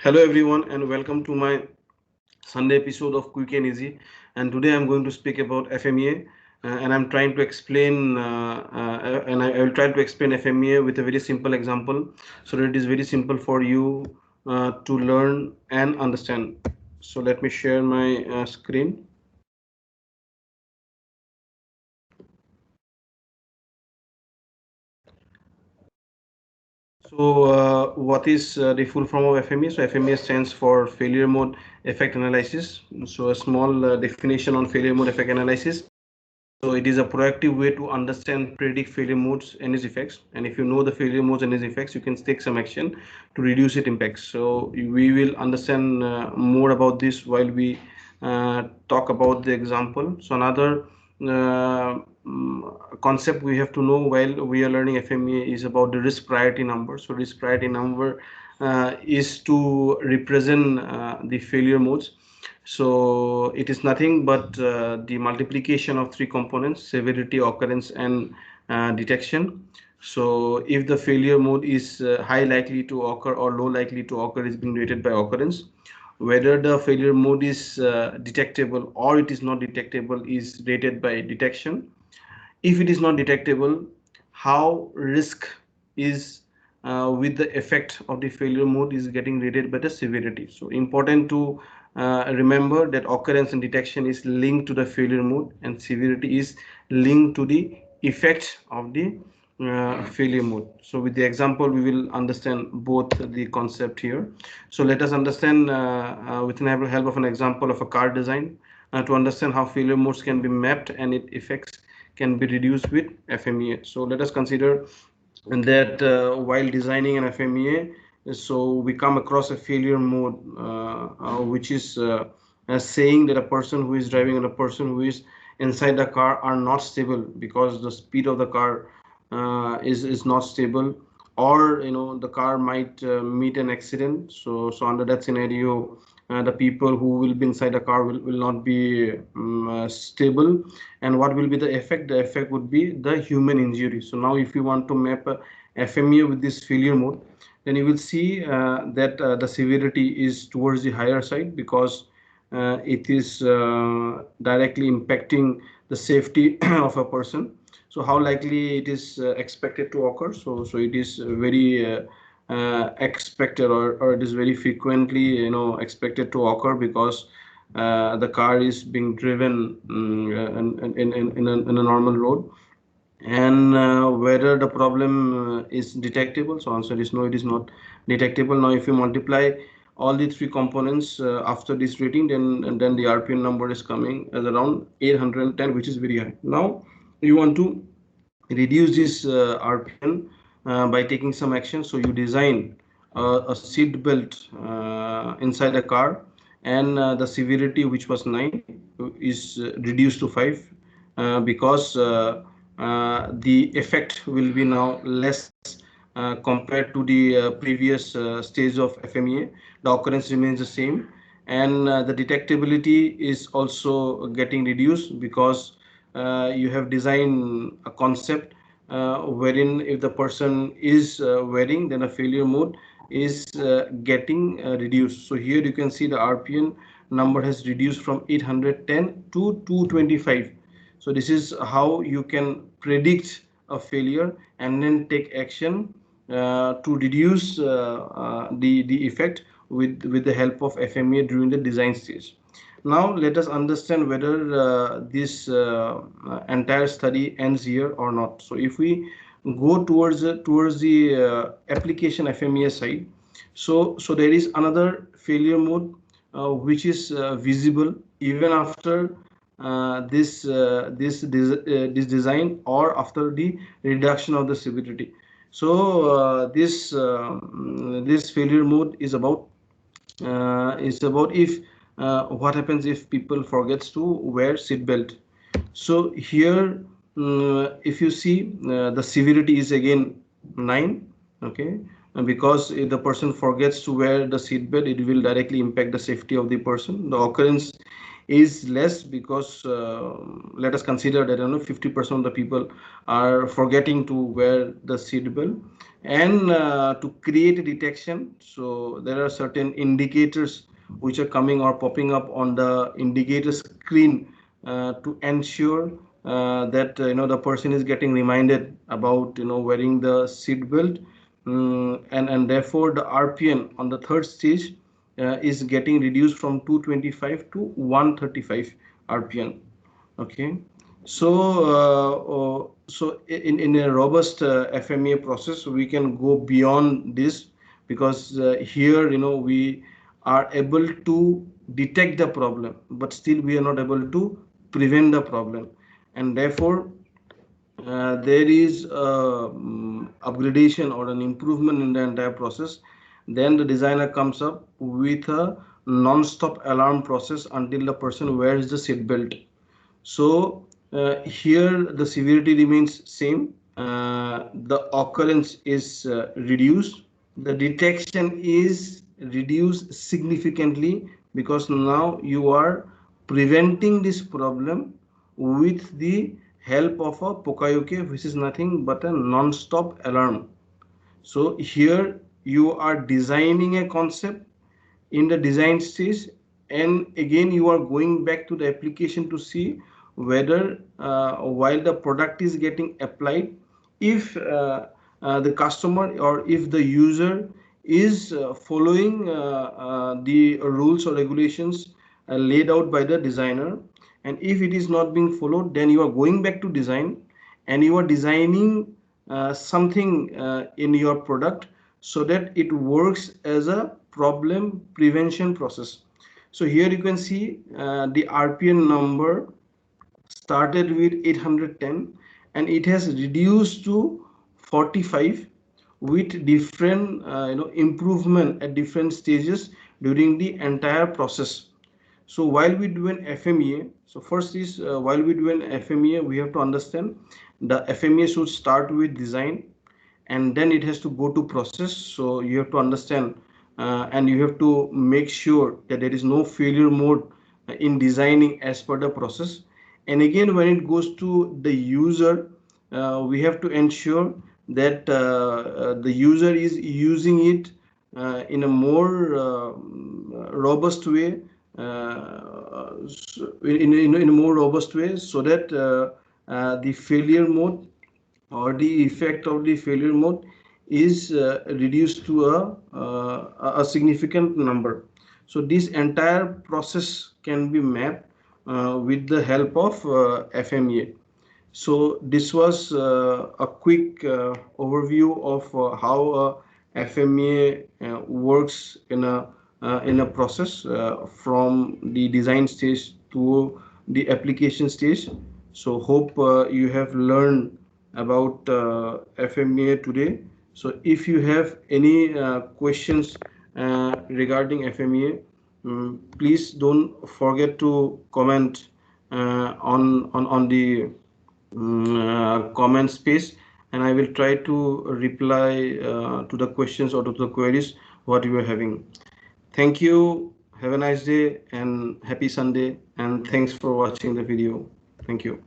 Hello everyone and welcome to my Sunday episode of Quick and Easy. And today I'm going to speak about FMEA and I'm trying to explain and I will try to explain FMEA with a very simple example so that it is very simple for you to learn and understand. So let me share my screen. So what is the full form of FMEA? So FMEA stands for failure mode effect analysis. So a small definition on failure mode effect analysis. So it is a proactive way to understand, predict failure modes and its effects. And if you know the failure modes and its effects, you can take some action to reduce its impacts. So we will understand more about this while we talk about the example. So another concept we have to know while we are learning FMEA is about the risk priority number. So risk priority number is to represent the failure modes. So it is nothing but the multiplication of three components: severity, occurrence, and detection. So if the failure mode is high likely to occur or low likely to occur is being rated by occurrence. Whether the failure mode is detectable or it is not detectable is rated by detection. If it is not detectable, how risk is with the effect of the failure mode is getting rated by the severity. So important to remember that occurrence and detection is linked to the failure mode and severity is linked to the effect of the failure mode. So with the example we will understand both the concept here. So let us understand with the help of an example of a car design to understand how failure modes can be mapped and its effects can be reduced with FMEA. So let us consider that while designing an FMEA, so we come across a failure mode, which is saying that a person who is driving and a person who is inside the car are not stable because the speed of the car is not stable, or the car might meet an accident. So under that scenario, the people who will be inside the car will not be stable. And what will be the effect? The effect would be the human injury. So now if you want to map a FMEA with this failure mode, then you will see that the severity is towards the higher side because it is directly impacting the safety of a person. So how likely it is expected to occur? So it is very expected, or it is very frequently expected to occur because the car is being driven in a normal road. And whether the problem is detectable, so answer is no, it is not detectable. Now if you multiply all the three components after this rating, then the RPN number is coming as around 810, which is very high. Now you want to reduce this RPN by taking some action. So you design a seat belt inside a car, and the severity, which was 9, is reduced to 5 because the effect will be now less compared to the previous stage of FMEA. The occurrence remains the same, and the detectability is also getting reduced because you have designed a concept wherein if the person is wearing, then a failure mode is getting reduced. So here you can see the RPN number has reduced from 810 to 225. So this is how you can predict a failure and then take action to reduce the effect with the help of FMEA during the design stage. Now let us understand whether this entire study ends here or not. So if we go towards the application FMEA side, so there is another failure mode which is visible even after this design or after the reduction of the severity. So this failure mode is about if what happens if people forgets to wear seat belt. So here if you see the severity is again 9. Okay, and because if the person forgets to wear the seat belt, it will directly impact the safety of the person. The occurrence is less because let us consider that 50% of the people are forgetting to wear the seat belt. And to create a detection, so there are certain indicators which are coming or popping up on the indicator screen to ensure that the person is getting reminded about wearing the seat belt. And therefore the RPN on the third stage is getting reduced from 225 to 135 RPN. Okay, so in a robust FMEA process, we can go beyond this, because here we are able to detect the problem, but still we are not able to prevent the problem. And therefore there is upgradation or an improvement in the entire process. Then the designer comes up with a non-stop alarm process until the person wears the seat belt. So here the severity remains same. The occurrence is reduced. The detection is reduced significantly, because now you are preventing this problem with the help of a Pokayoke, which is nothing but a non-stop alarm. So here you are designing a concept in the design stage, and again you are going back to the application to see whether while the product is getting applied, if the customer or if the user is following the rules or regulations laid out by the designer. And if it is not being followed, then you are going back to design, and you are designing something in your product so that it works as a problem prevention process. So here you can see the RPN number started with 810 and it has reduced to 45, with different improvement at different stages during the entire process. So while we do an FMEA, so first is while we do an FMEA, we have to understand the FMEA should start with design, and then it has to go to process. So you have to understand and you have to make sure that there is no failure mode in designing as per the process. And again, when it goes to the user, we have to ensure that the user is using it in a more robust way, in a more robust way, so that the failure mode or the effect of the failure mode is reduced to a significant number. So this entire process can be mapped with the help of FMEA. So this was a quick overview of how FMEA works in a process from the design stage to the application stage. So hope you have learned about FMEA today. So if you have any questions regarding FMEA, please don't forget to comment on the comment space, and I will try to reply to the questions or to the queries what you are having. Thank you. Have a nice day and happy Sunday, and thanks for watching the video. Thank you.